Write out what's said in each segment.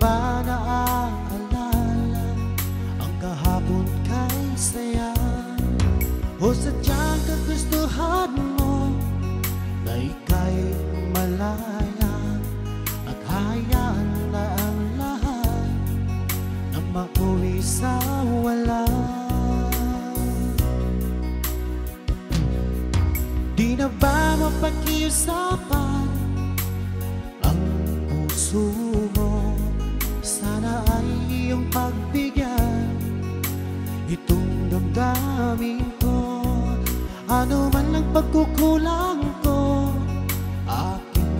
ba naaalala ang kahapon kay saya? O sadyang kagustuhan mo na ika'y malaya at hayaan na ang lahat na mauwi sa wala? Di na ba mapakiusapan ang puso mo? Sana ay iyong pagbigyan itong damdamin ko. Ano man ang pagkukulang ko, aking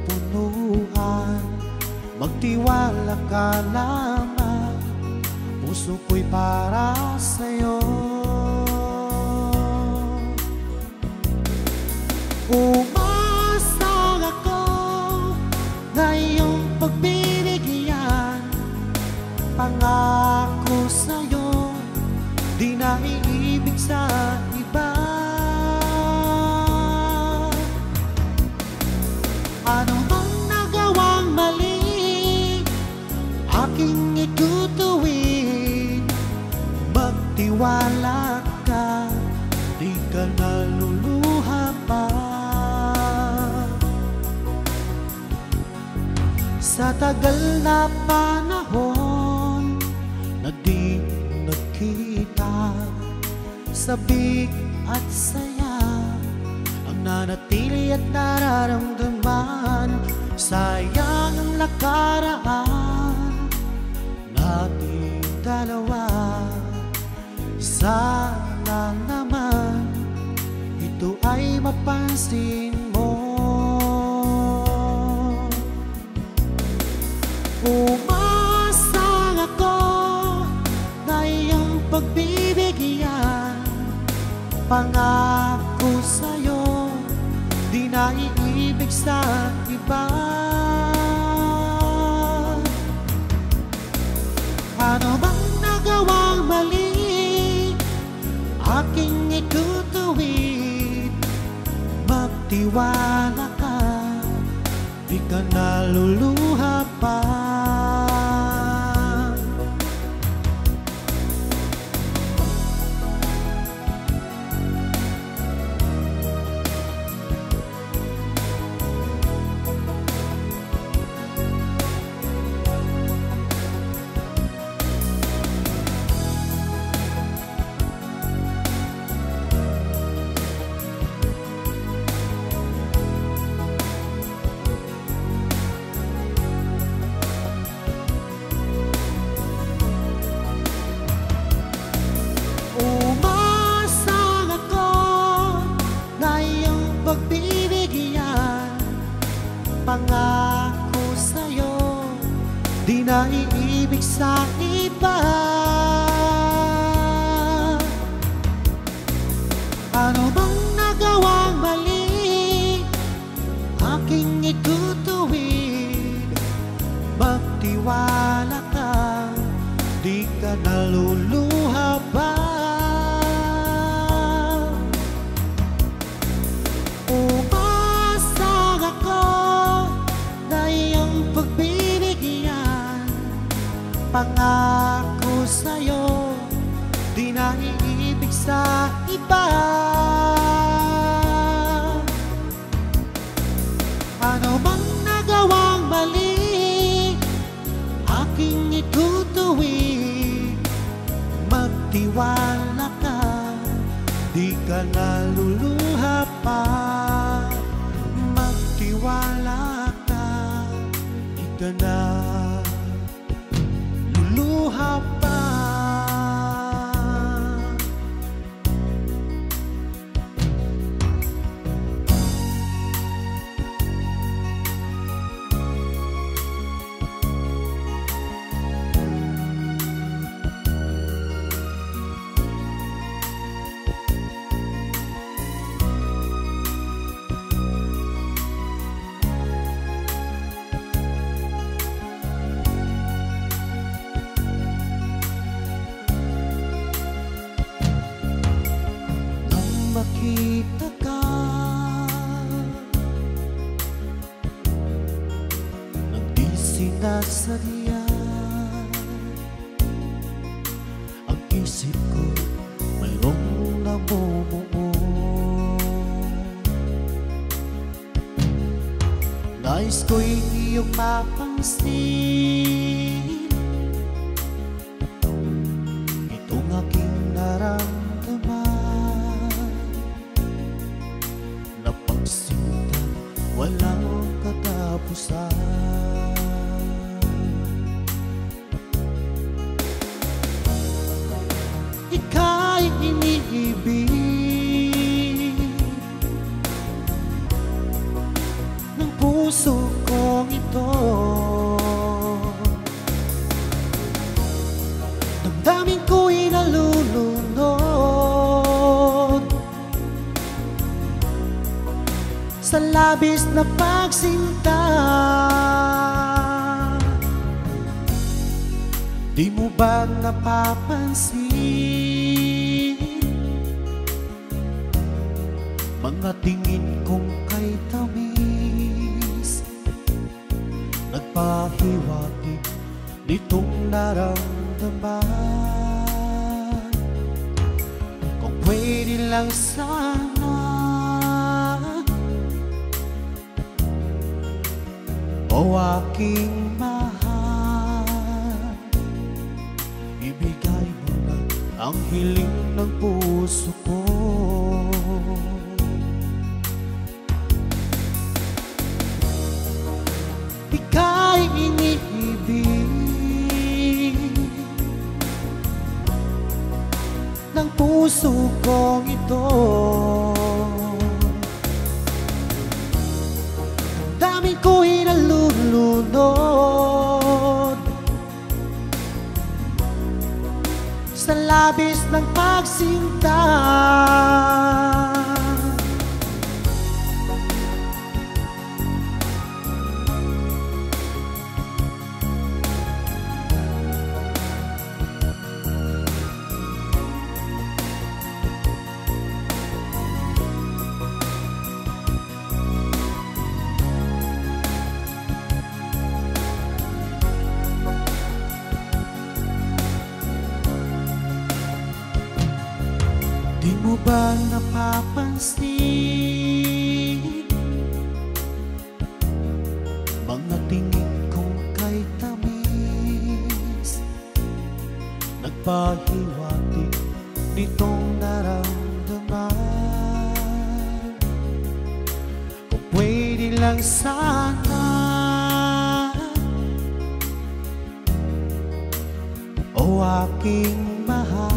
pupunuan. Magtiwala ka lamang, puso ko'y para sa'yo. Umasang ako na iyong pagbibigyan. Pangako sa'yo, di na iibig sa iba. Ano bang nagawang mali, aking itutuwid. Magtiwala ka, di ka naluluha pa. Sa tagal na panahon na di nagkita, sabik at saya ang nanatili at nararamdaman. Sayang ang nakaraan nating dalawa. Sana naman ito ay mapansin mo. Umasang ako na iyong pagbibigyan. Pangako sa'yo, di na iibig sa iba. Ano bang nagawang mali, aking itutuwid. Magtiwala ka, di ka naluluha pa. Pagbibigyan, pangako sa'yo, di na iibig sa iba. Ano bang nagawang mali, aking itutuwid. Magtiwala ka, di ka naluluha ba? Umasang ako na iyong pagbibigyan. Pangako sa'yo, di na iibig sa iba. Ano bang nagawang mali, aking itutuwid. Magtiwala ka, di ka naluluha pa. Magtiwala ka, di ka naluluha pa. Makita ka, nang di sinasadya. Nais ko'y iyong mapansin itong aking naramdaman na pagsinta walang katapusan. Ika'y iniibig ng puso kong ito. Damdamin ko'y nalulunod sa labis na pagsinta. Di mo ba napapansin mga tingin kong kay tamis, nagpahiwatig nitong naramdaman. Kung pwede lang sana o aking mahal, ibigay mo na ang hiling ng puso ko. Ika'y iniibig ng puso kong ito. Damdamin ko'y nalulunod sa labis ng pagsinta. Di mo ba napapansin mga tingin kong kay tamis, nagpahiwatig nitong naramdaman. Kung pwede lang sana o aking mahal,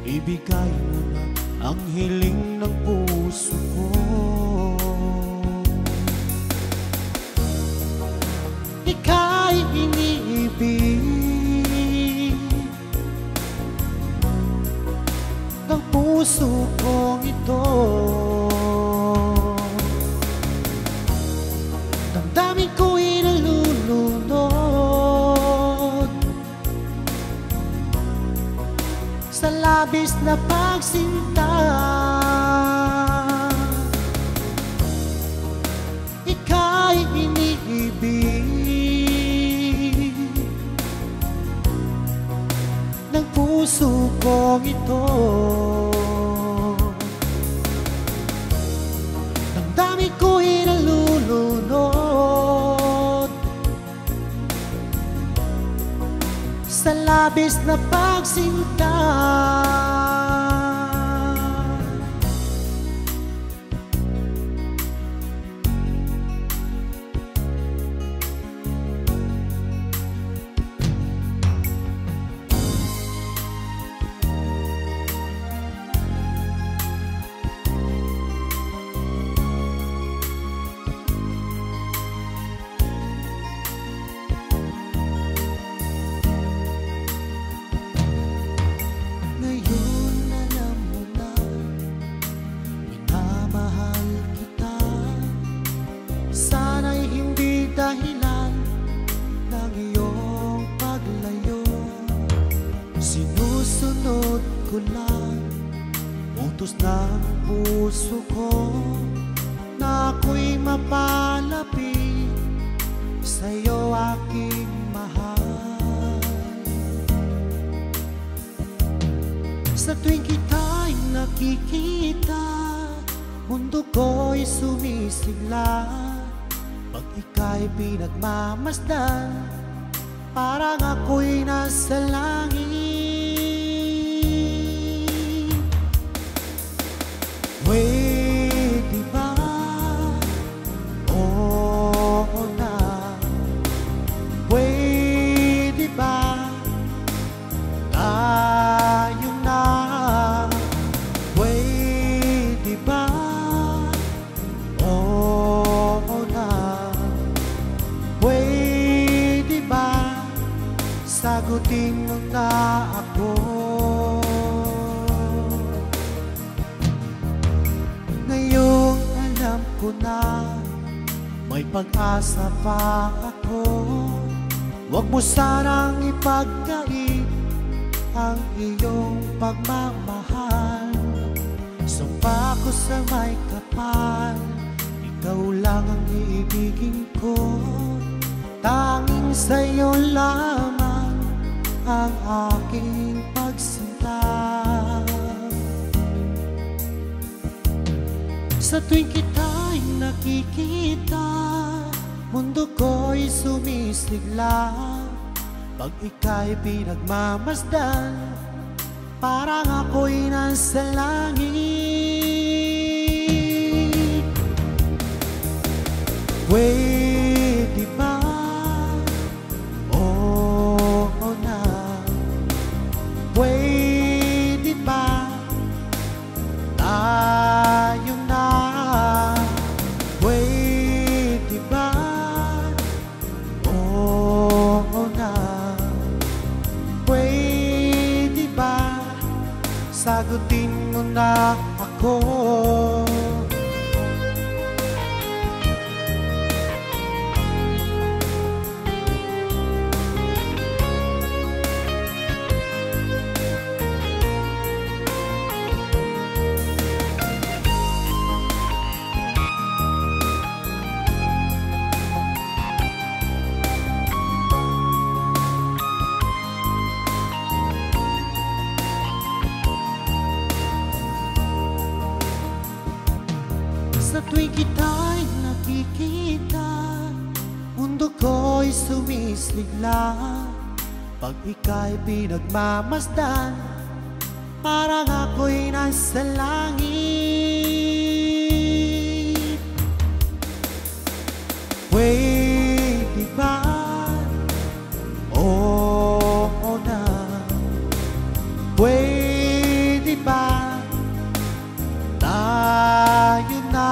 ibigay mo na ang hiling ng puso ko. Ika'y iniibig ng puso kong ito. Damdamin ko'y nalulunod sa labis na pagsinta. Ika'y iniibig ng puso kong ito. Damdamin ko'y nalulunod sa labis na pagsinta. Dahilan ng iyong paglayo, sinusunod ko lang utos ng puso ko na ako'y mapalapit sa'yo, aking mahal. Sa tuwing kita'y nakikita, mundo ko'y sumisigla. Pag ika'y pinagmamasdan, parang ako'y nasa langit. Pwede ba? Oo na. Pwede ba? Tayo na. Pwede ba? Oo na. Pwede ba? Sagutin mo na ako. Ngayong alam ko na may pag-asa pa ako. Huwag mo sanang ipagkait ang iyong pagmamahal. Sumpa ko sa may kapal, ikaw lang ang iibigin ko. Tanging sa'yo lamang ang aking pagsinta. Sa tuwing kita'y nakikita, mundo ko'y sumisigla. Pag ika'y pinagmamasdan, parang ako'y nasa langit. Pwede ba? Oo na. Pwede ba? Tayo na. Pwede ba? Oo na. Pwede ba? Sagutin mo na ako. Sa tuwing kita'y nakikita, mundo ko'y sumisigla. Pag ika'y pinagmamasdan, parang ako'y nasa langit. Pwede ba? Oo na. Pwede ba? Tayo na.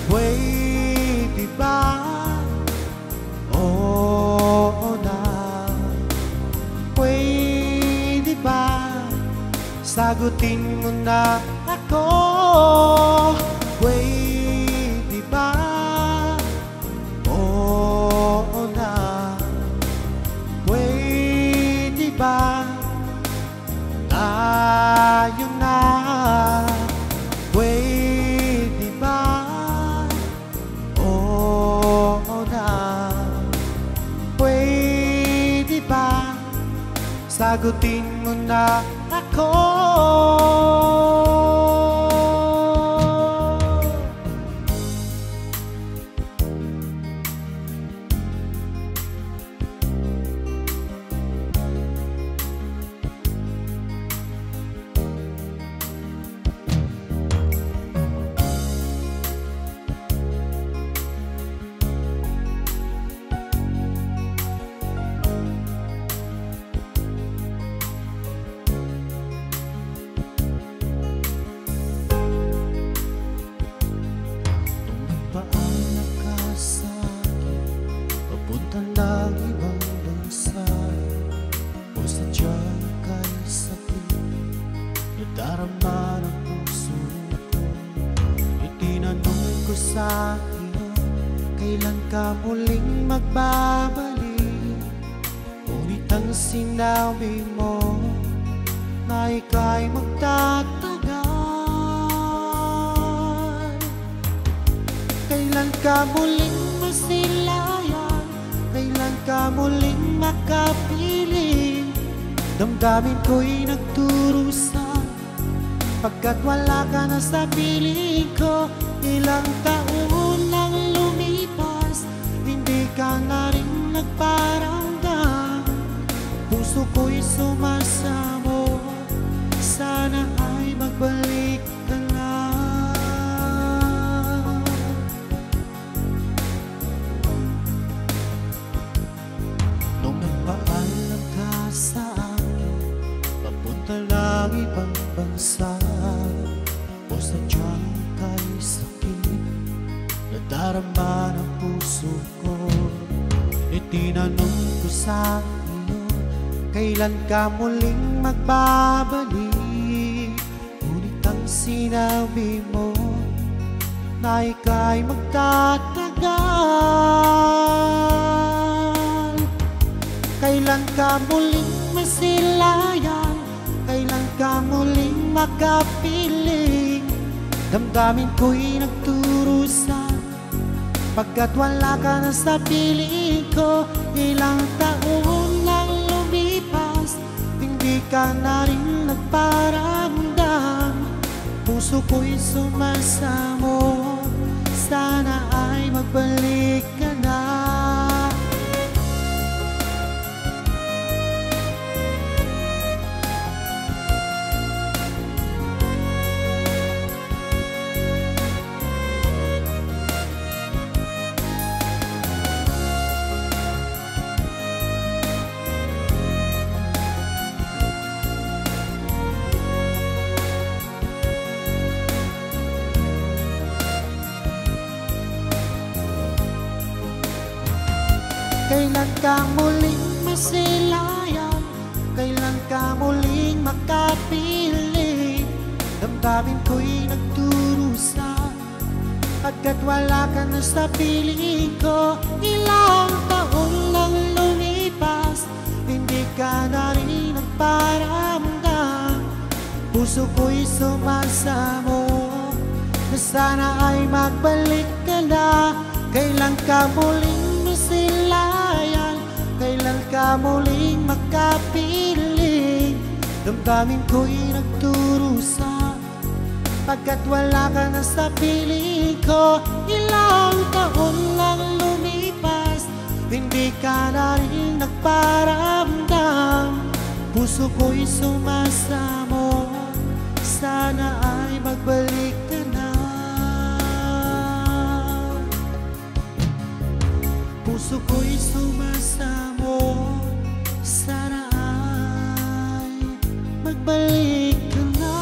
Pwede ba? Oo na. Pwede ba? Sagutin mo na ako. Pwede ba? Oo na. Pwede ba? Tayo na. Pwede ba? Oo na. Pwede ba? Sagutin mo na ako. Darama ng puso ko, itinanong ko sa iyo, kailan ka muling magbabalik? Ngunit ang sinabi mo na ika'y magtatagal. Kailan ka muling masilayan? Kailan ka muling makapiling? Damdamin ko'y nagturusan, Pagkat wala ka na sa piling ko, ilang taon nang lumipas, hindi ka na rin nagparamdam. Puso ko'y sumasamo, sana ay magbalik ka na. Nung nagpaalam ka sa akin, papunta lang ibang bansa, o sadyang kay sakit na darama ng puso ko, itinanong ko sa iyo, kailan ka muling magbabalik? Ngunit ang sinabi mo na ika'y magtatagal. Kailan ka muling masilayan? Kailan ka muling makapiling? Damdamin ko'y nagturusan, pagkat wala ka na sa piling ko. Ilang taon nang lumipas, hindi ka na rin nagparamdam. Puso ko'y sumasamo, sana ay magbalik ka na. Kailan ka muling masilayan? Kailan ka muling makapiling? Damdamin ko'y nagturusan, pagkat wala ka na sa piling ko. Ilang taon nang lumipas, hindi ka na rin nagparamdam. Puso ko'y sumasamo, na sana ay magbalik ka na. Kailan ka muling masilayan? Kailan ka muling makapiling? Damdamin ko'y nagturusan, pagkat wala ka na sa piling ko. Ilang taon nang lumipas, hindi ka na rin nagparamdam. Puso ko'y sumasamo, sana ay magbalik ka na. Puso ko'y sumasamo, sana ay magbalik ka na.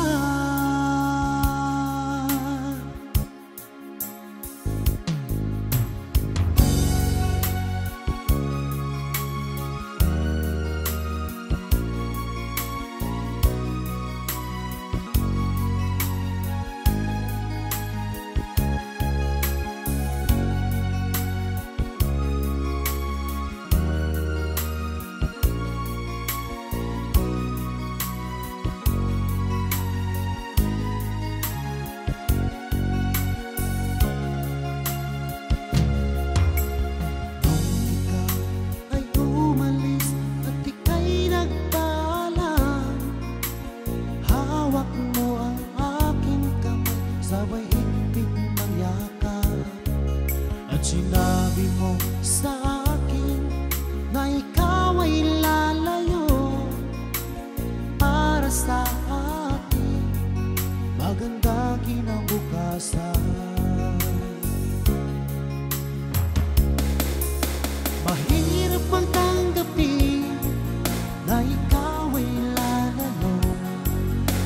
Sinabi mo sa akin na ikaw ay lalayo para sa ating maganda kinabukasan. Mahirap bang tanggapin na ikaw ay lalayo,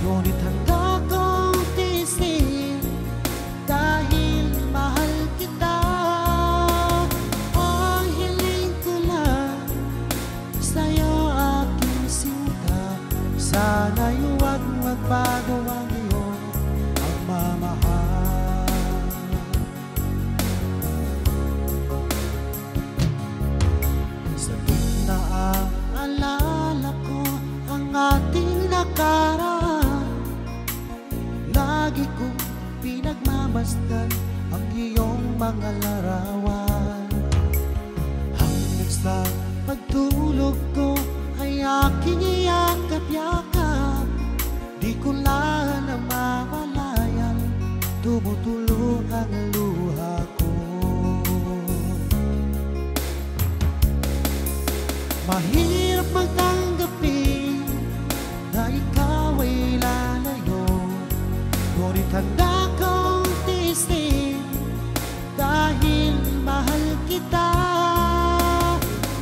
ngunit handa kong tiisin dahil mahal kita. Sana'y huwag magbago ang iyong pagmamahal. Sa tuwing naaalala ko ang ating nakaraan, lagi kong pinagmamasdan ang iyong mga larawan. Hanggang sa pagtulog ko ay aking iyakap-yakap, di ko na naman tumutulo ang luha ko. Mahirap magtanggapin na ikaw ay lalayo, ngunit handa kong tiisin dahil mahal kita.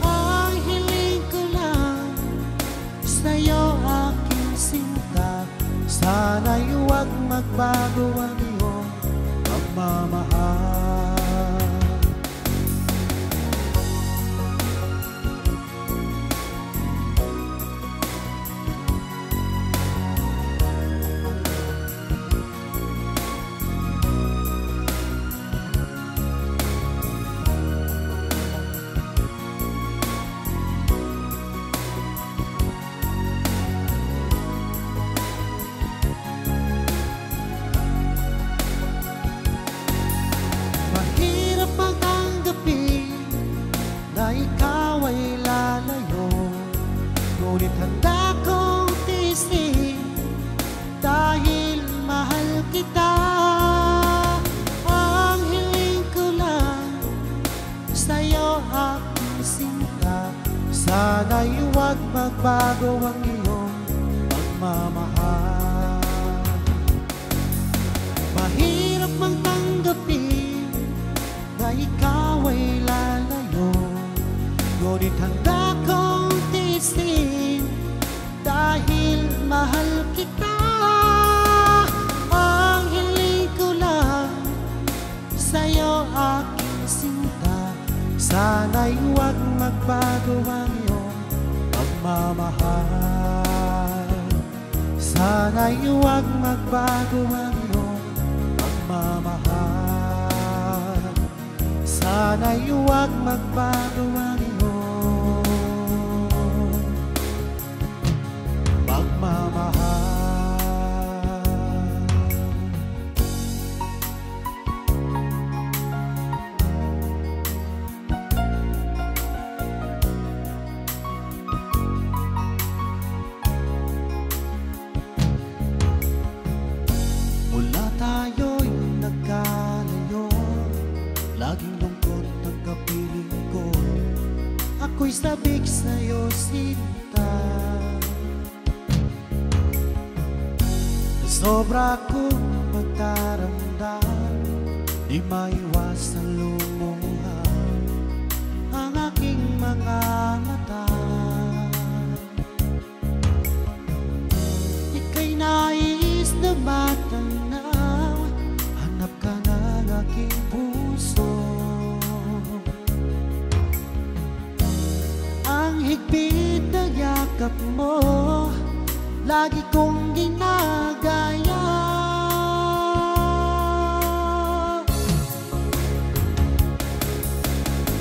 Ang hiling ko lang sa'yo, aking sinta, sana'y huwag magbago ang iyong pagmamahal. Na ikaw ay lalayo, ngunit handa kong tiisin dahil mahal kita. Ang hiling ko lang sa'yo, aking sinta, sana'y huwag magbago ang iyong pagmamahal. Mahirap mang tanggapin na ikaw ay lalayo, ngunit handa kong tiisin dahil mahal kita. Ang hiling ko lang sa'yo, aking sinta, sana'y huwag magbago ang iyong pagmamahal. Sana'y huwag magbago ang iyong pagmamahal. Sana'y huwag magbago ang iyong pagmamahal. Mula tayo'y nagkalayo, laging lungkot ang kapiling ko. Ako'y sabik sa'yo, sinta. Sobra kong pagdaramdam, di maiwasang lumuha ang aking mga mata. Ika'y nais na matanaw, hanap ka ng aking puso. Ang higpit na yakap mo, lagi kong ginagaya.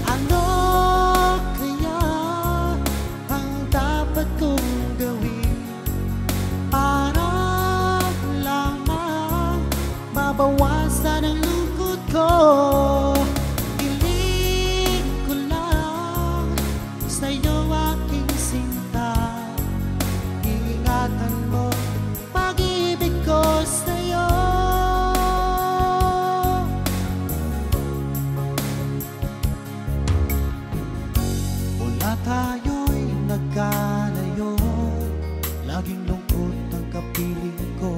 Ano kaya ang dapat kong gawin para lamang mabawasan ang lungkot ko? Hiling ko lang sa'yo, aking sinta, ingatan mo pag-ibig ko sa'yo. Mula tayo'y nagkalayo, laging lungkot ang kapiling ko.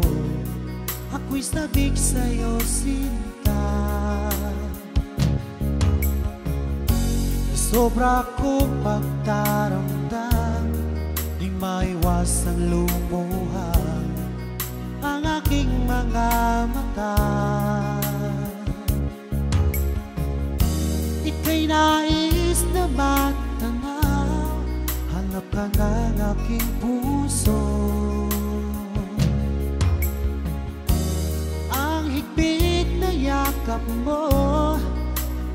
Ako'y sabik sa'yo, sinta. Sobra ko pagdaramdam, di maiwasang lumuha ang aking mga mata. Ika'y nais na matanaw, hanap ka ng aking puso. Ang higpit na yakap mo,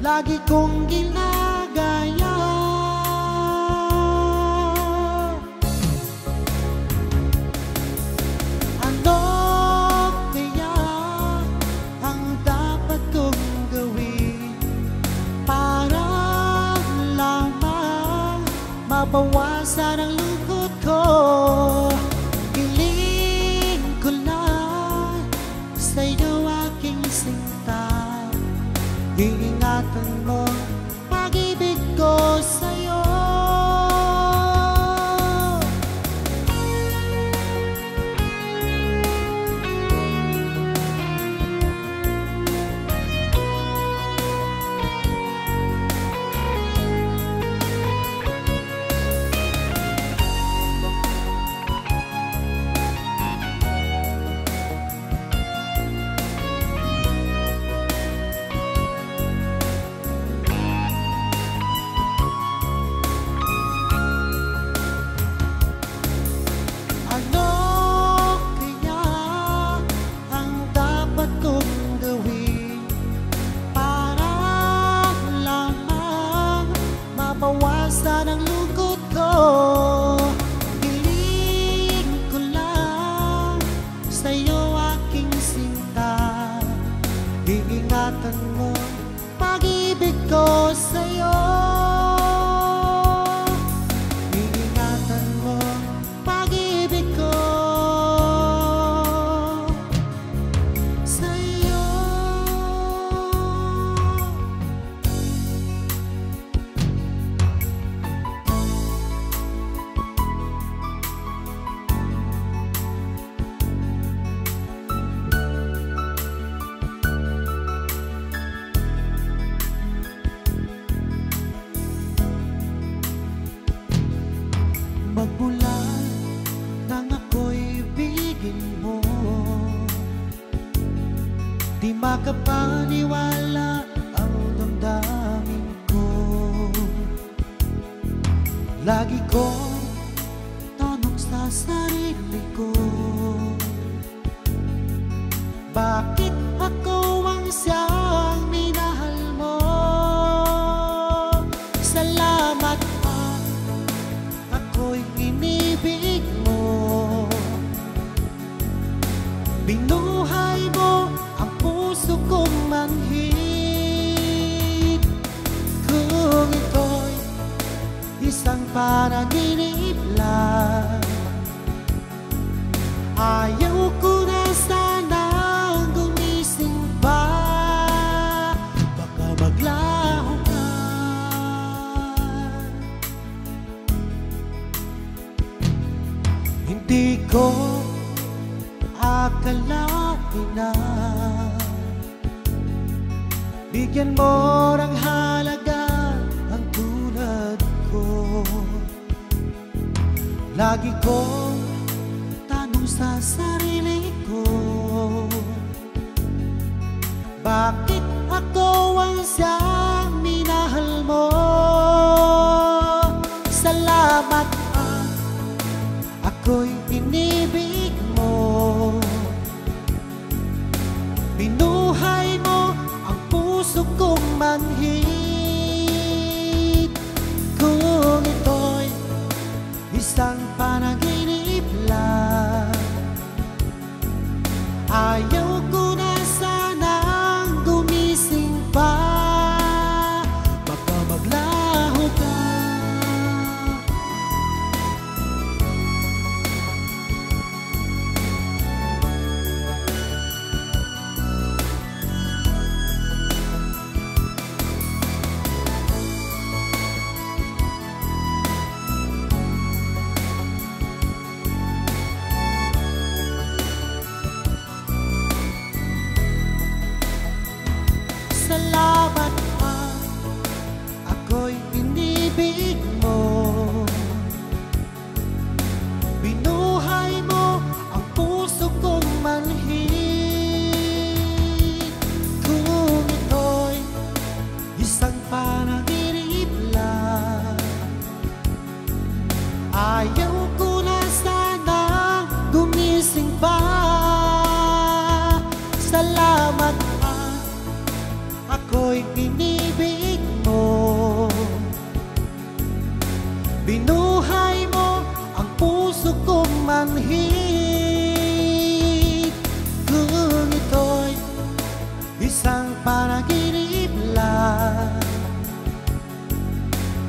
lagi kong ginagaya. Ano kaya ang dapat kong gawin para lamang mabawasan ang lungkot ko? Hiling ko lang sa'yo, aking sinta, Iingatan mo pag-ibig ko sa'yo. Mabawasan ang lungkot ko, hiling ko lang sa'yo aking sinta. Iingatan mo pag-ibig ko sa'yo. Iingatan mo pag-ibig ko sa'yo. Magmula nang ako'y ibigin mo, di makapaniwala ang damdamin ko. Lagi kong tanong sa sarili ko, bakit ako ang siyang minahal mo? Salamat at ako'y inibig mo. Binuhay mo ang puso kong manhid. Kung ito'y isang panaginip lang, ayaw ko na sanang gumising pa. Baka maglaho ka. Hindi ko akalain na bigyan mo ng halaga ang tulad ko. Lagi kong tanong sa sarili ko, bakit ako ang siyang minahal mo? Salamat at ako'y inibig mo. Binuhay mo ang puso kong manhid. Kung ito'y isang panaginip lang, ayaw ko na sanang gumising pa. Baka maglaho ka. Salamat at ako'y inibig mo. Binuhay mo ang puso kong manhid. Kung ito'y isang panaginip lang, ayaw ko na sanang gumising pa. Salamat at ako'y inibig mo. Binuhay mo ang puso kong manhid. Kung ito'y isang panaginip lang,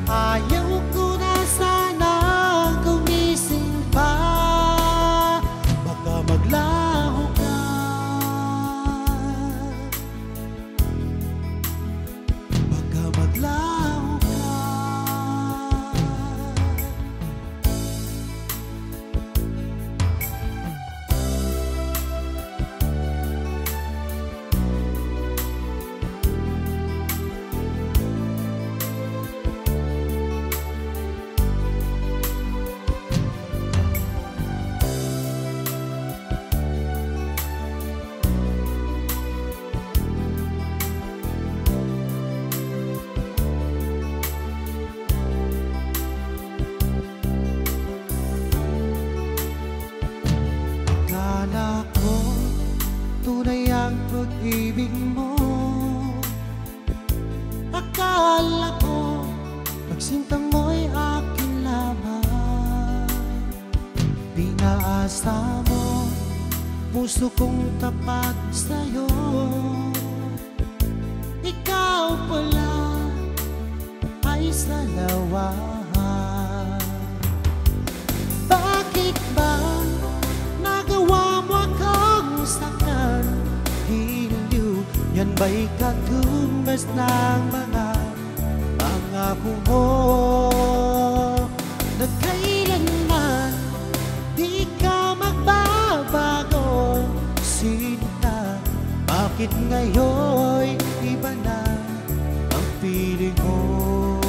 ayaw ko na sanang gumising pa. Baka maglaho ka. puso kong tapat sa'yo. Ikaw pala ay salawahan. Bakit ba nagawa mo akong saktan? Hiliw, yan ba'y katumbas ng mga pangako mo? Na kailanman di ka magbabago, sinta. Bakit ngayon iba na ang piling mo?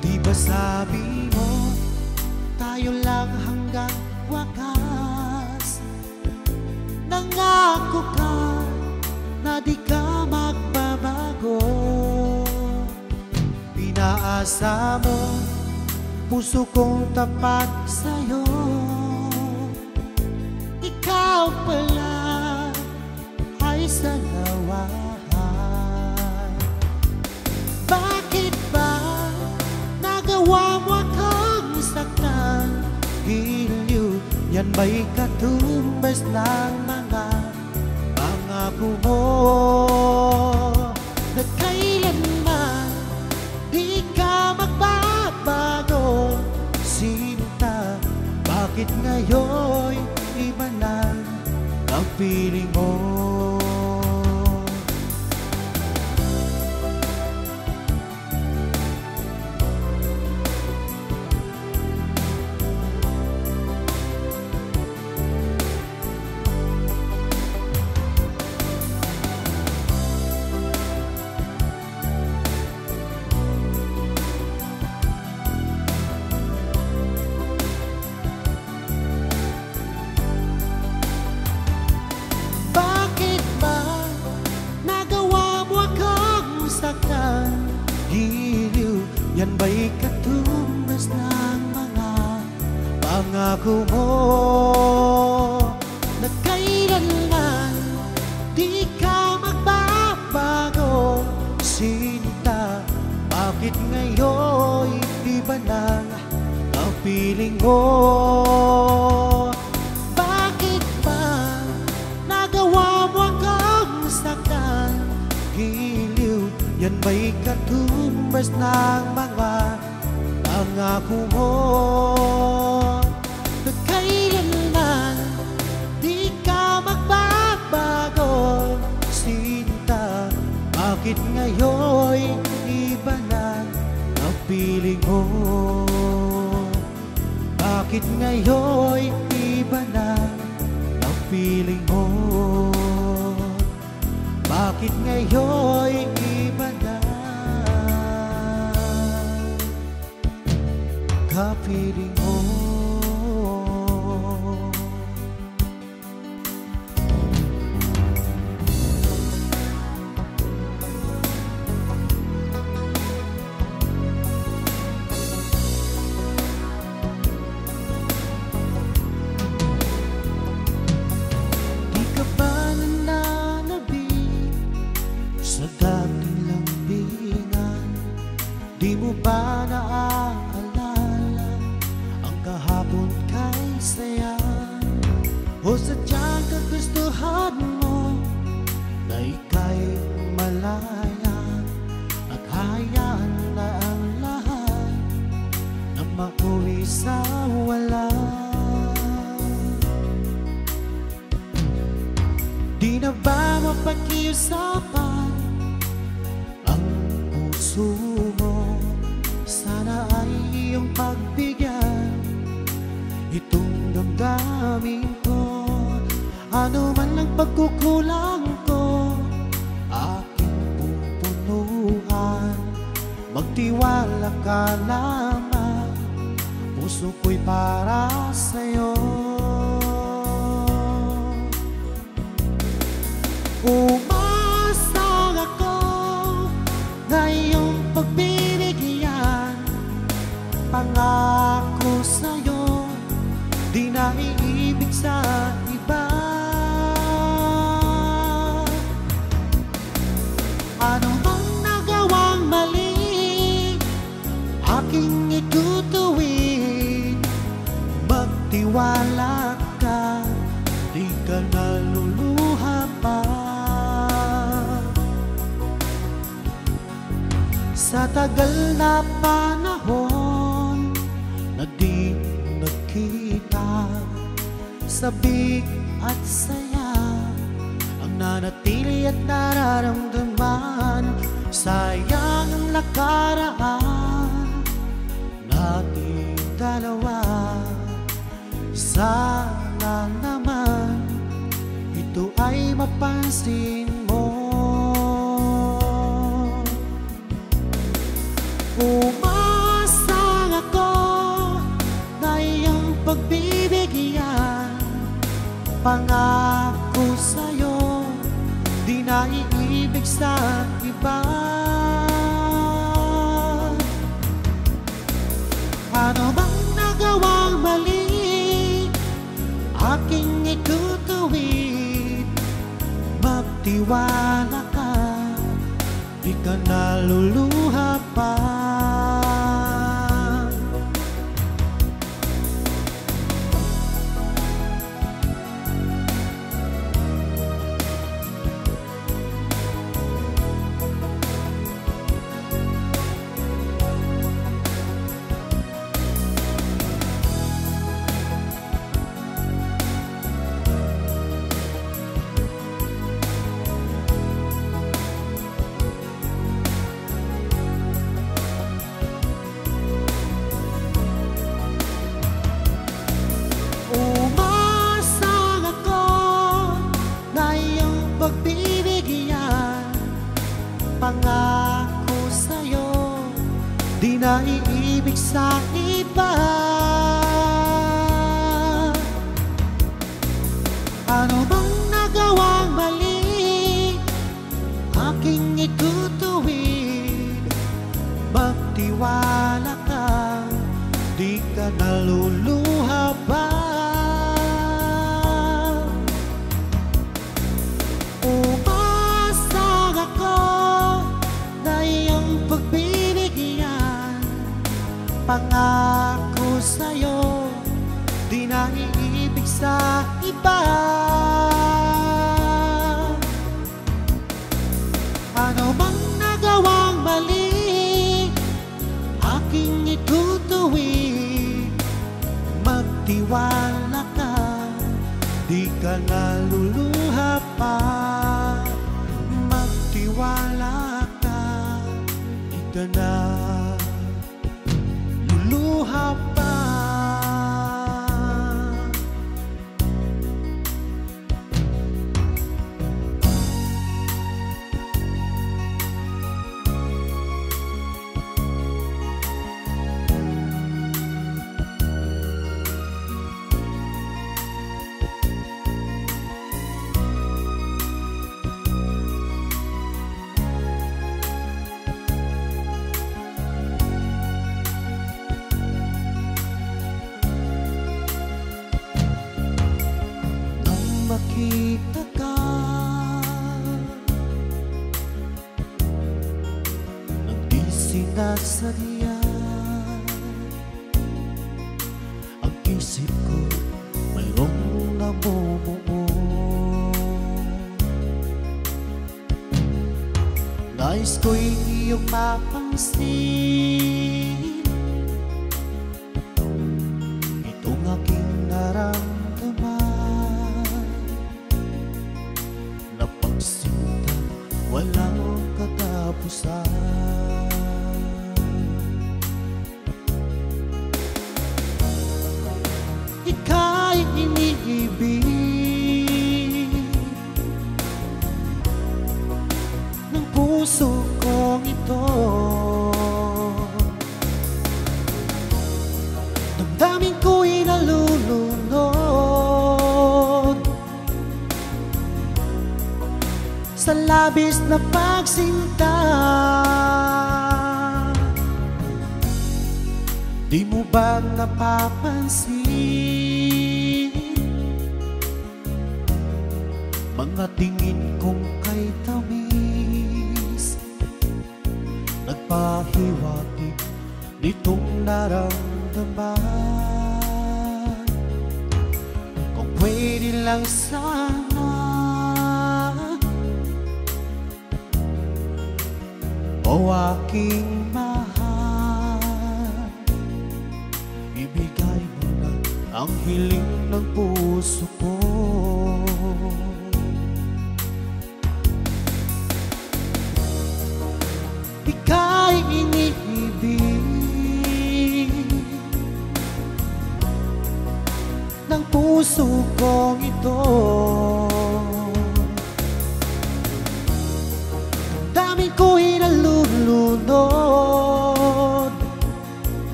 Di ba sabi mo tayo lang hanggang wakas? Nangako ka na di ka magbabago. Pinaasa mo puso kong tapat sa'yo. Ikaw pala ay salawahan. Bakit ba nagawa mo akong saktan? Hiliw, yan ba'y katumbas ng mga pangako mo? Na kailanman di ka magbabago, sinta. Bakit ngayon iba na ang piling mo? Hiliw, yan ba'y katumbas ng mga pangako mo? Na kailanman di ka magbabago, sinta. Bakit ngayon iba na ang piling mo? Bakit ba nagawa mo akong saktan? Hiliw, yan ba'y katumbas ng mga pangako mo? Na kailanman di ka magbabago, sinta. Bakit ngayon iba na ang piling mo? Bakit ngayon iba na ang piling mo? Bakit ngayon iba na kapiling mo? Di ka ba nananabik sa dating lambingan? Di mo ba naaalala ang kahapon kay saya? O sadyang kagustuhan mo na ika'y malaya at hayaan na ang lahat na mauwi sa wala? Di na ba mapakiusapan ang puso mo? Sana ay iyong pagbigyan itong damdamin ko. Ano man ang pagkukulang ko, aking pupunuan. Magtiwala ka lamang, puso ko'y para sa'yo. Umasang ako ngayong pagbibigyan. Pangako sa'yo, di na iibig sa iba. Ano mang nagawang mali, aking itutuwid. magtiwala ka, di ka naluluha pa. Sa tagal na panahon na di nagkita, sabik at saya ang nanatili at nararamdaman. Sayang ang nakaraan nating dalawa. Sana naman ito ay mapansin mo. Umasang ako na iyong pagbibigyan. Pangako sa'yo, di na iibig sa iba. Ano bang nagawang mali aking itutuwid? Magtiwala ka, di ka naluluha pa. Pangako sa'yo, di na iibig sa iba. Ano bang nagawang mali aking itutuwid? Magtiwala ka, di ka naluluha pa. Pangako sa'yo, di na iibig sa iba. Ano bang nagawang mali aking itutuwid? Magtiwala ka, di ka naluluha pa. Magtiwala ka, di ka na luha pa. Makita ka, nang di sinasadya, ang isip ko mayroong namumuo. Nais ko'y iyong mapansin itong aking naramdaman. Walang katapusan. Ika'y iniibig ng puso kong ito. Damdamin ko'y nalulunod sa labis na pagsinta. Di mo ba napapansin mga tingin kong kay tamis? Nagpahiwatig nitong naramdaman. pwede lang sana o aking mahal, ibigay mo na ang hiling ng puso ko. Ika'y iniibig ng puso kong ito. Dami ko'y nalulunod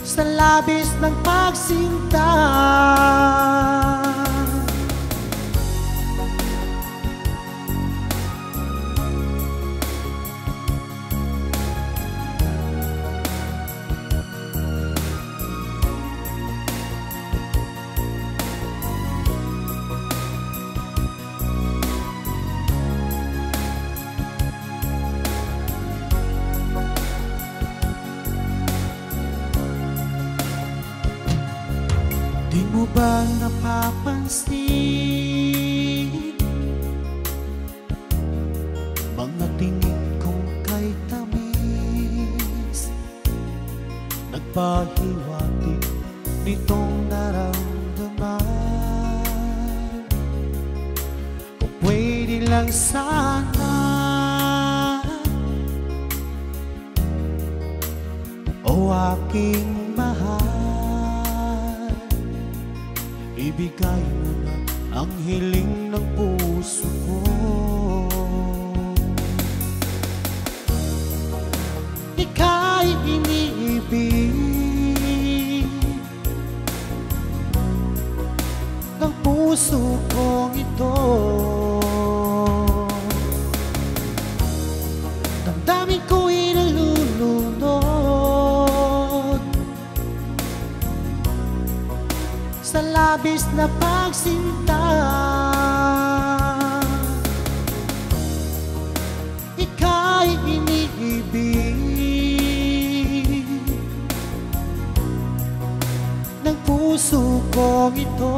sa labis ng pagsinta. Di mo ba napapansin mga tingin kong kay tamis, nagpahiwatig nitong naramdaman? Kung pwede lang sana o aking mahal, ibigay mo na ang hiling ng puso ko. Ika'y iniibig ng puso kong ito. Damdamin ko'y nalulunod sa labis na pagsinta. Ika'y iniibig ng puso kong ito.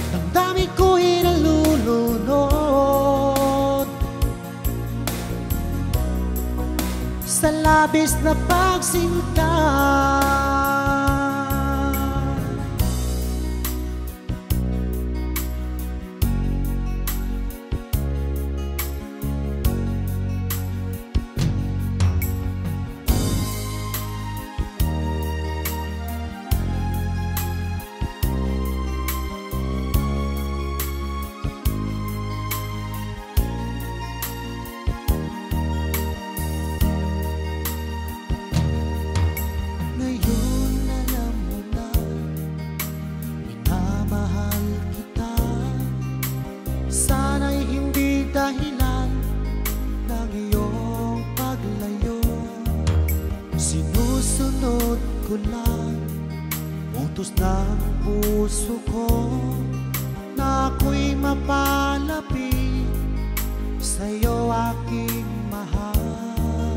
Damdamin ko'y nalulunod sa labis na pagsinta. Dahilan ng iyong paglayo, sinusunod ko lang utos ng puso ko na ako'y mapalapit sa'yo, aking mahal.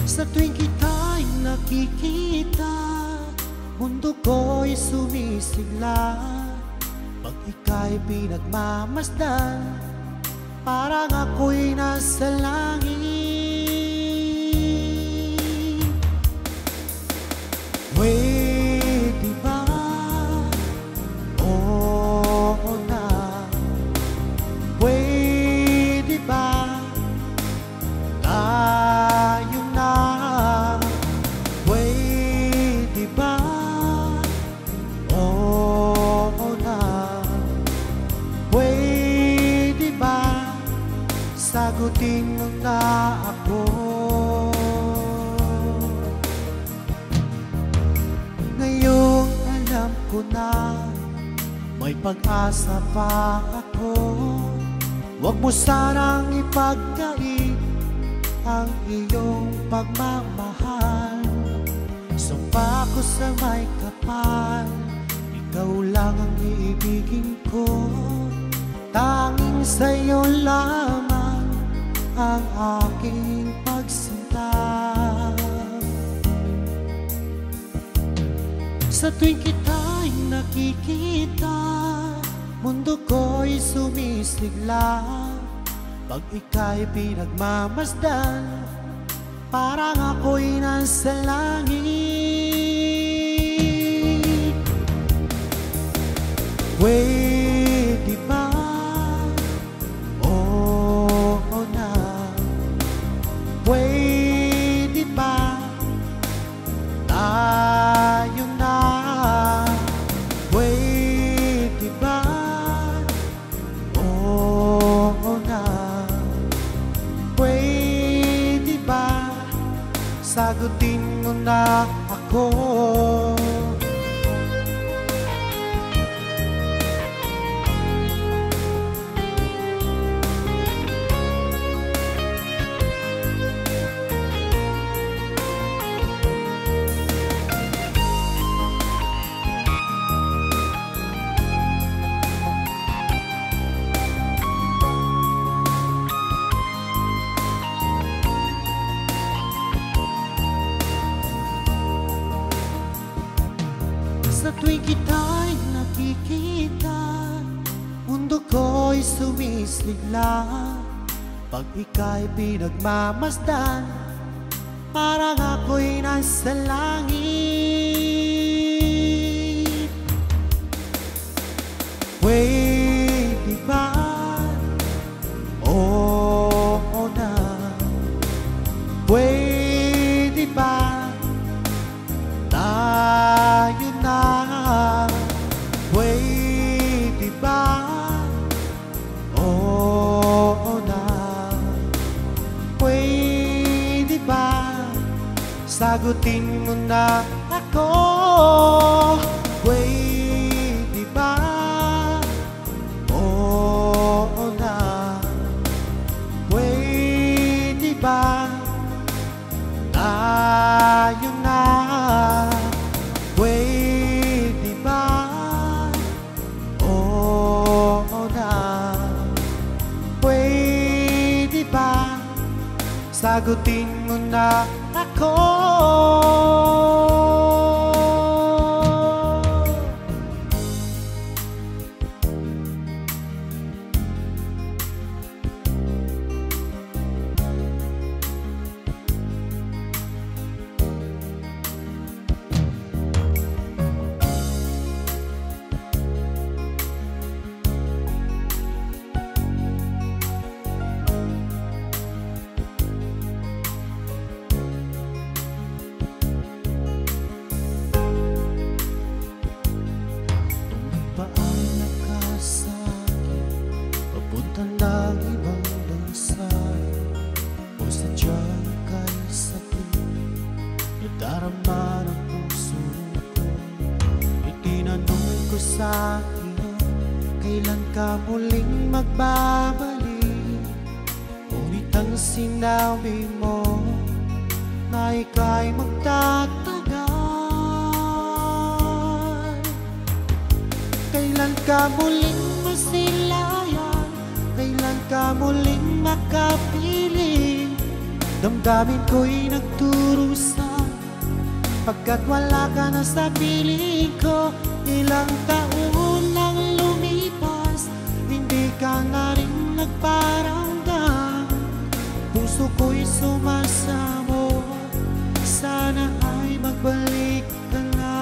Sa tuwing kita'y nakikita, mundo ko'y sumisigla. Pag ika'y pinagmamasdan, parang ako'y nasa langit. Pwede ba? Oo na. Pwede ba? Tayo na. Pwede ba? Oo na. Pwede ba sagutin mo na ako? Ngayong alam ko na may pag-asa pa ako. Huwag mo sanang ipagkait ang iyong pagmamahal. Sumpa ko sa may kapal, ikaw lang ang iibigin ko. Tanging sa'yo lamang ang aking pagsinta. Sa tuwing kita'y nakikita, mundo ko'y sumisigla. Pag ika'y pinagmamasdan, parang ako'y nasa langit. Pwede ba? Oo na. Pwede ba? Tayo na. Pwede ba? Oo na. Pwede ba? Sagutin mo na ako. Sa tuwing kita'y nakikita, mundo ko'y sumisigla. Pag ika'y pinagmamasdan, parang ako'y nasa langit. Pwede ba? Oo na. Pwede ba? Tayo na. Pwede ba? Oo na. Pwede ba? Sagutin mo na ako. Pwede ba? Oo na. Pwede ba? Tayo na. Pwede ba? Oo na. Pwede ba? Sagutin mo na ako. Ng ibang bansa o sadyang kay sakit, nadarama ng puso ko. Itinanong ko sa iyo, kailan ka muling magbabalik? Ngunit ang sinabi mo na ika'y magtatagal. Kailan ka muling masilayan? Kailan ka muling makapiling? Damdamin ko'y nagturusan, pagkat wala ka na sa piling ko. Ilang taon lang lumipas, hindi ka na rin nagparamdam. Puso ko'y sumasamo, sana ay magbalik ka na.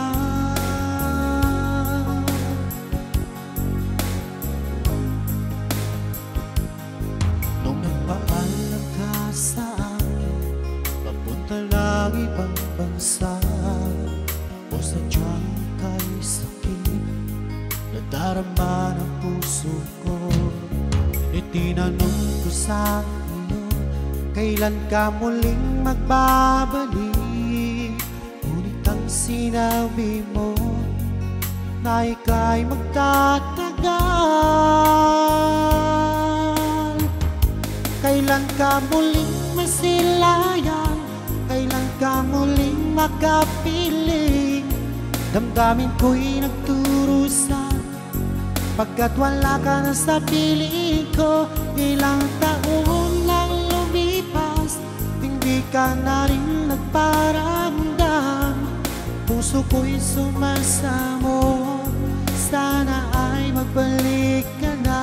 Ng ibang bansa o sadyang kay sakit, nadarama ng puso ko. Itinanong ko sa iyo, kailan ka muling magbabalik? Ngunit ang sinabi mo na ika'y magtatagal. Kailan ka muling masilayan? Kailan ka muling makapiling? Damdamin ko'y nagturusan, pagkat wala ka na sa piling ko. Ilang taon lang lumipas, ka na rin nagparamdam. Puso ko'y sumasamo, sana ay magbalik ka na.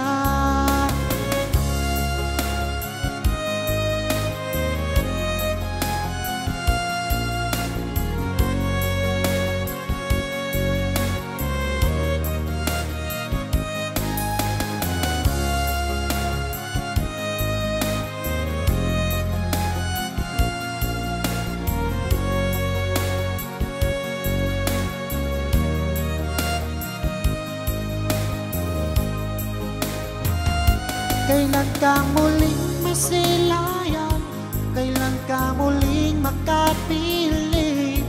Kailan ka muling masilayan? Kailan ka muling makapiling?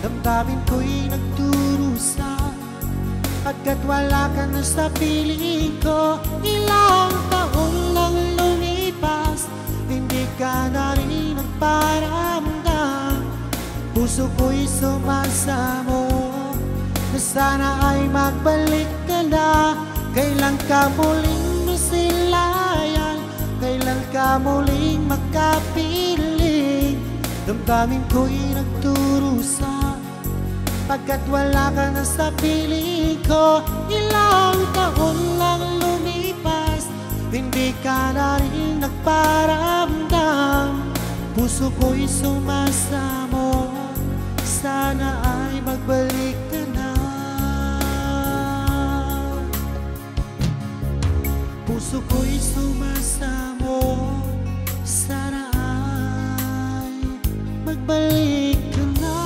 Damdamin ko'y nagdurusa pagkat wala ka na sa piling ko. Ilang taon lang lumipas, hindi ka na rin nagparamdam. Puso ko'y sumasamo, na sana ay magbalik ka na. Kailan ka muling masilayan? Kailan ka muling makapiling? Damdamin ko'y nagdurusa pagkat wala ka na sa piling ko. Ilang taon lang lumipas, hindi ka na rin nagparamdam. Puso ko'y sumasamo, sana ay magbalik ka na. Puso ko'y sumasamo, sana ay magbalik ka na.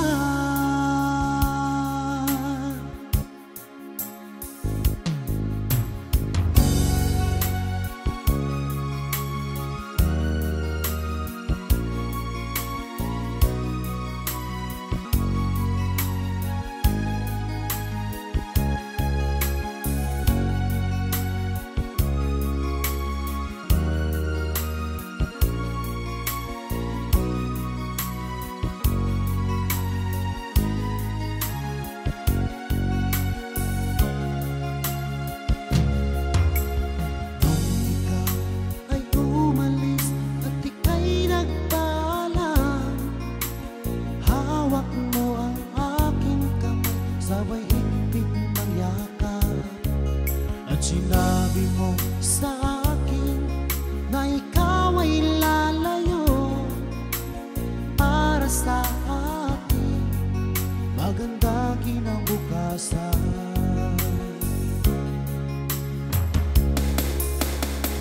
Sinabi mo sa akin na ikaw ay lalayo para sa atin maganda kinabukasan.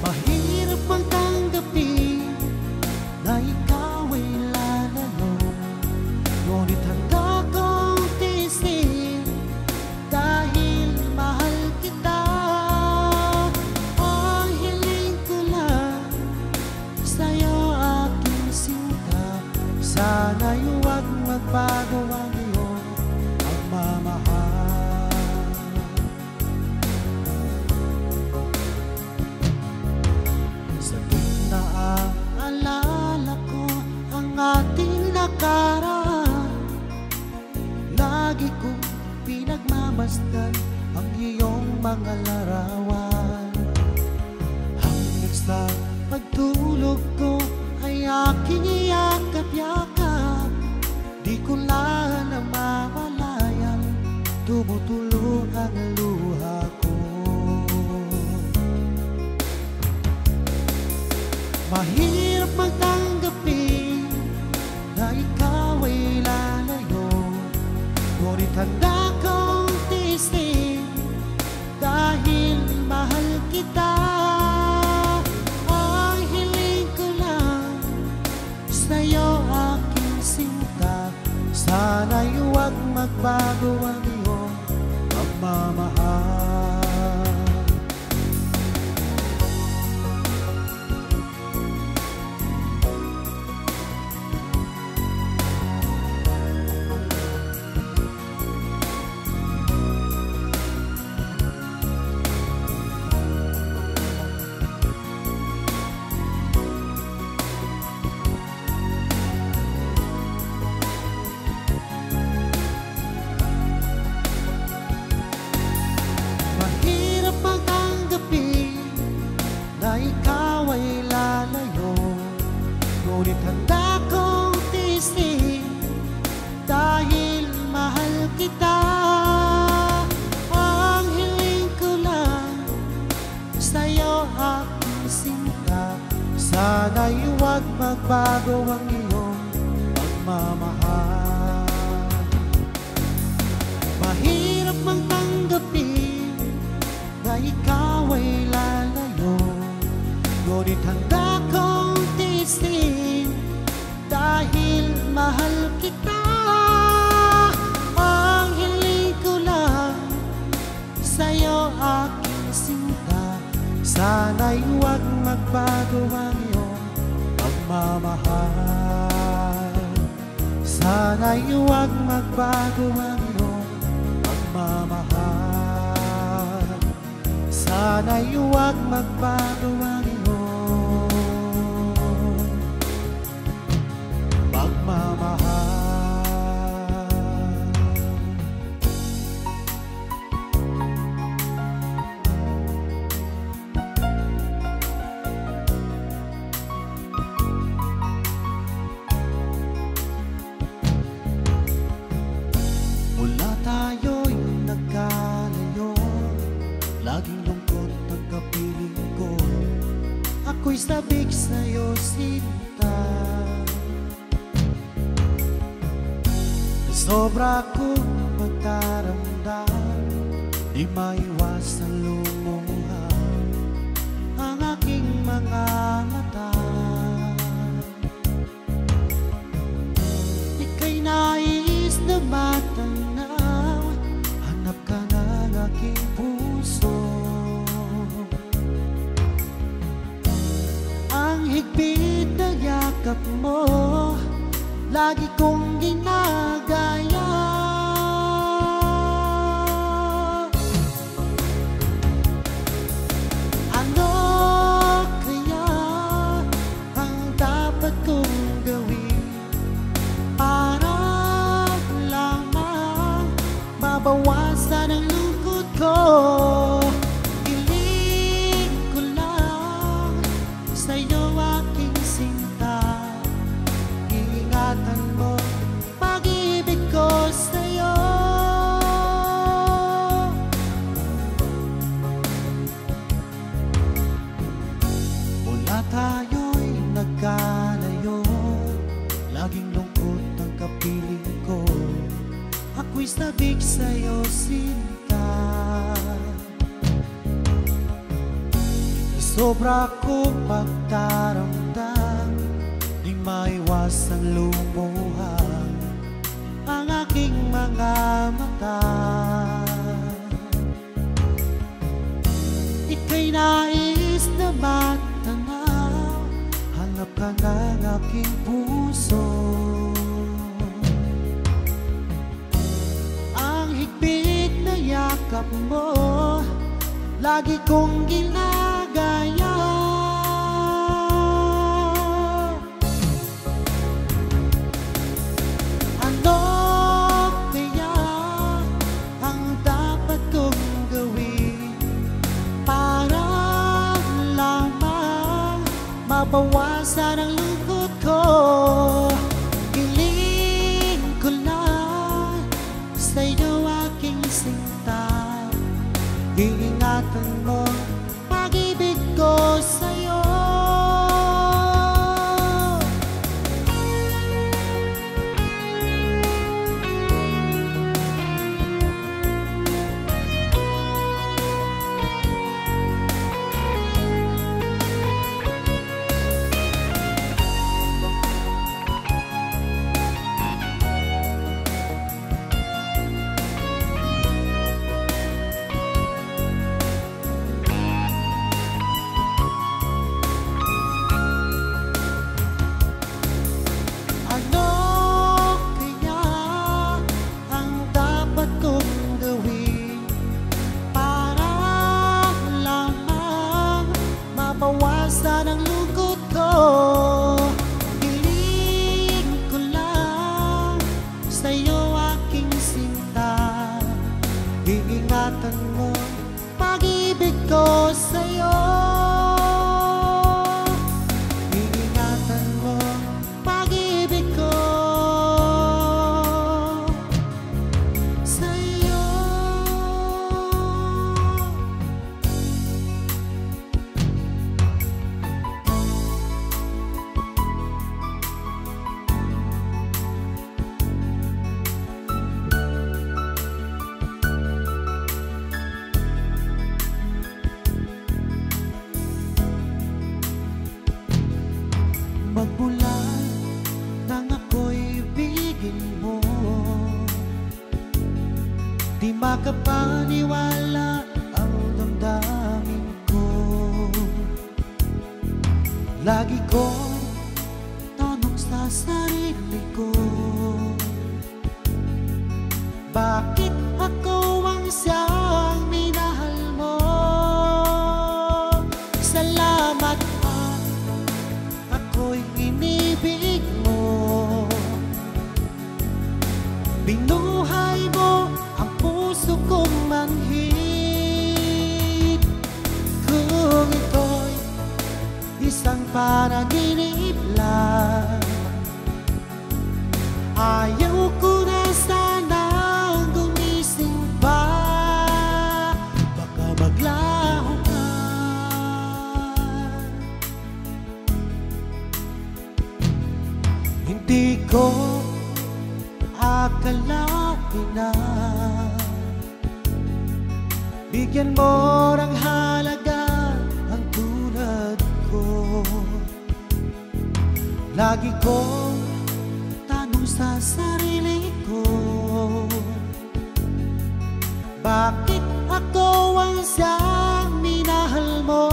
Mahirap bang tanggapin na ikaw ay lalayo, ngunit handa kong tiisin dahil mahal kita. Sana'y huwag magbago ang iyong pagmamahal. Sa tuwing naaalala ko ang ating nakaraan, lagi kong pinagmamasdan ang iyong mga larawan. Hanggang sa pagtulog ko ay aking iyakap-yakap, di ko lang namamalayan, tumutulo ang luha ko. Mahirap magtanggapin na ikaw ay lalayo, ngunit handa kong tiisin dahil mahal kita. Sa'yo aking sinta, sana'y huwag magbago ang iyong pagmamahal. kita. Ang hiling ko lang sa'yo aking sinta, sana'y huwag magbago ang iyong pagmamahal. Mahirap mang tanggapin na ikaw ay lalayo, ngunit handa kong tiisin dahil mahal kita. Ang hiling ko lang sa'yo aking sinta, sana'y huwag magbago ang iyong pagmamahal. Sana'y huwag magbago ang iyong pagmamahal. Sana'y huwag magbago ang iyong pagmamahal. Mula tayo'y nagkalayo, laging lungkot ang kapiling ko. Ako'y sabik sa'yo, sinta. Sobra kong magdaramdam, di maiwasan lumuha ang aking mga mata. Ika'y nais na matanaw, hanap ka ng aking puso. Ang higpit na yakap mo, lagi kong ginagaya. Ano kaya ang dapat kong gawin para lamang mabawasan ang lungkot ko? Hiling ko lang sa'yo aking sinta, iingatan mo pag-ibig ko sa'yo. Mula tayo'y nagkalayo, laging lungkot ang kapiling ko. Ako'y sabik sa'yo, sinta. Sobra kong magdaramdam, di maiwasang lumuha ang aking mga mata. Ika'y nais na matanaw, hanap ka ng aking puso. Ang higpit na yakap mo, lagi kong ginagaya. Ano kaya ang dapat kong gawin para lamang mabawasan ang lungkot ko? Hiling ko lang sa'yo aking sinta, iingatan mo pag-ibig ko makapaniwala ang damdamin ko. Lagi kong tanong sa sarili ko, bakit ako ang siyang minahal mo? Salamat at ako'y inibig mo. Binuhay mo ang puso kong manhid. Kung ito'y isang panaginip lang, ayaw ko na sanang gumising pa. Baka maglaho ka. Hindi ko akalain na bigyan mo ng halaga ang tulad ko. Lagi kong tanong sa sarili ko, bakit ako ang siyang minahal mo?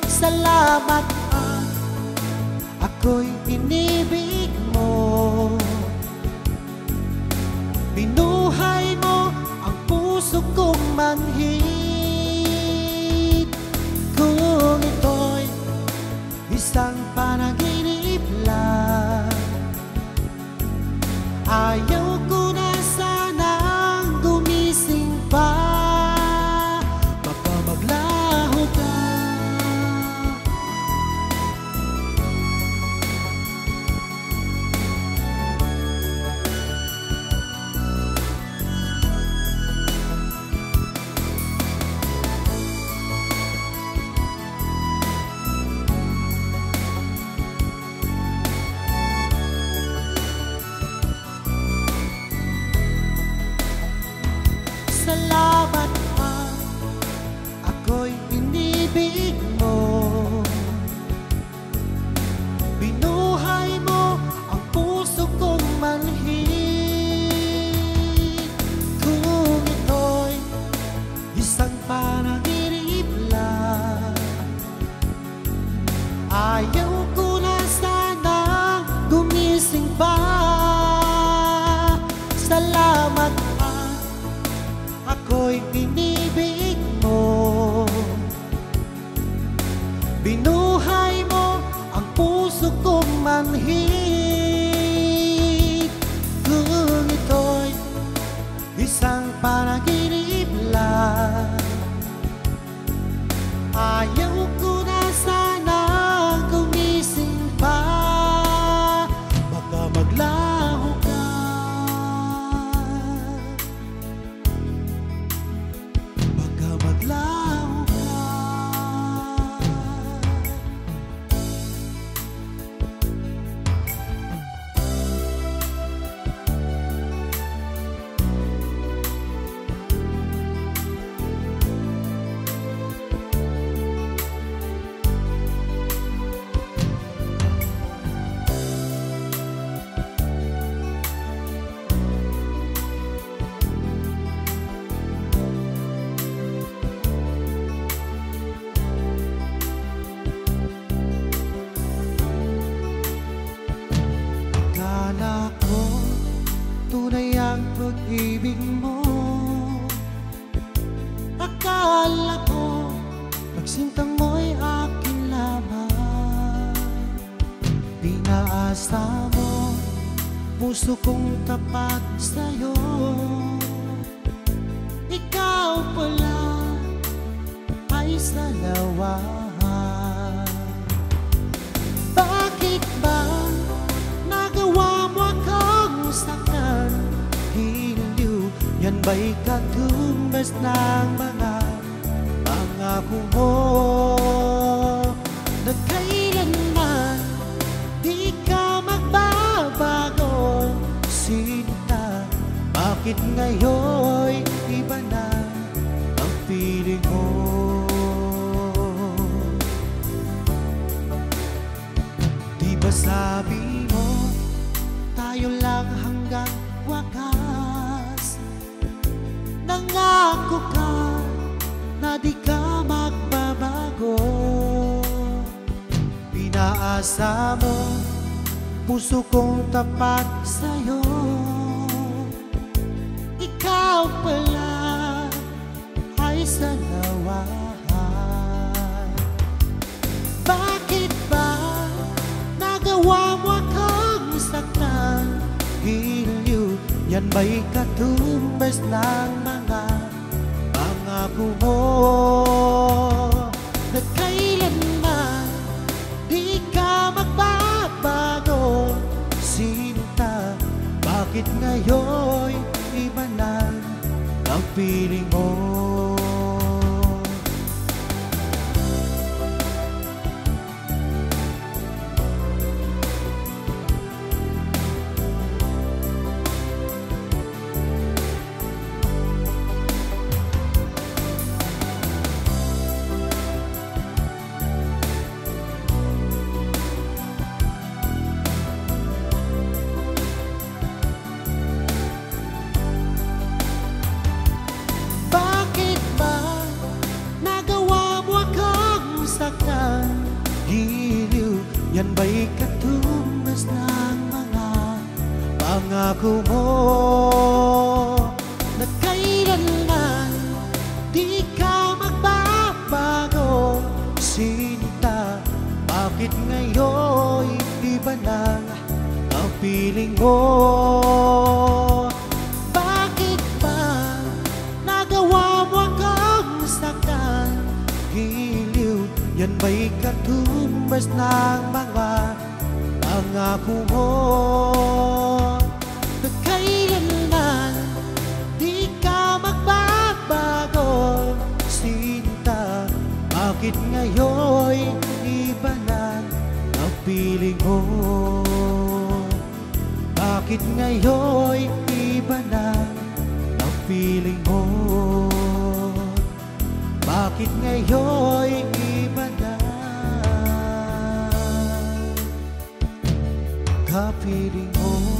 Salamat at ako'y inibig mo. Binuhay mo ang puso kong manhid. Kung ito'y isang panaginip lang, ayaw ko na sanang gumising pa. Baka maglaho ka. Salamat at ako'y inibig mo. Binuhay mo ang puso kong manhid. Kung ito'y isang panaginip lang, ayaw ko na sanang gumising pa. Salamat at ako'y inibig mo. Binuhay mo ang puso kong manhid. Kung ito'y isang panaginip lang, ayaw ko na sanang gumising pa. Baka maglaho ka. Baka maglaho ka. Akala ko tunay ang pag-ibig mo. Akala ko pagsinta mo'y akin lamang. Pinaasa mo puso kong tapat sa'yo. Ikaw pala ay salawahan. Bakit ba nagawa mo akong saktan? Hiliw, yan ba'y katumbas ng mga pangako mo? Na kailanman di ka magbabago, sinta. Bakit ngayon'y iba na ang piling mo? Di ba sabi mo tayo lang hanggang wakas? pag-asa mo, puso kong tapat sa'yo. Ikaw pala ay sanawahan. Bakit ba nagawa mo akong saktan? Giliw, yan ba'y katumbas ng mga pangako mo na kailanman di ka magbabago? Sinta, bakit ngayon iba na ang piling mo? Giliw, yan ba'y katumbas ng mga pangako mo na kailanman di ka magbabago? Sinta, bakit ngayon iba na ang piling mo? Bakit ba nagawa mo akong saktan? Giliw, yan ba'y katumbas ng mga pangako mo na kailanman di ka magbabago? Sinta, bakit ngayon iba na ang piling mo? Bakit ngayon iba na ang piling mo? Bakit ngayon iba na kapiling mo?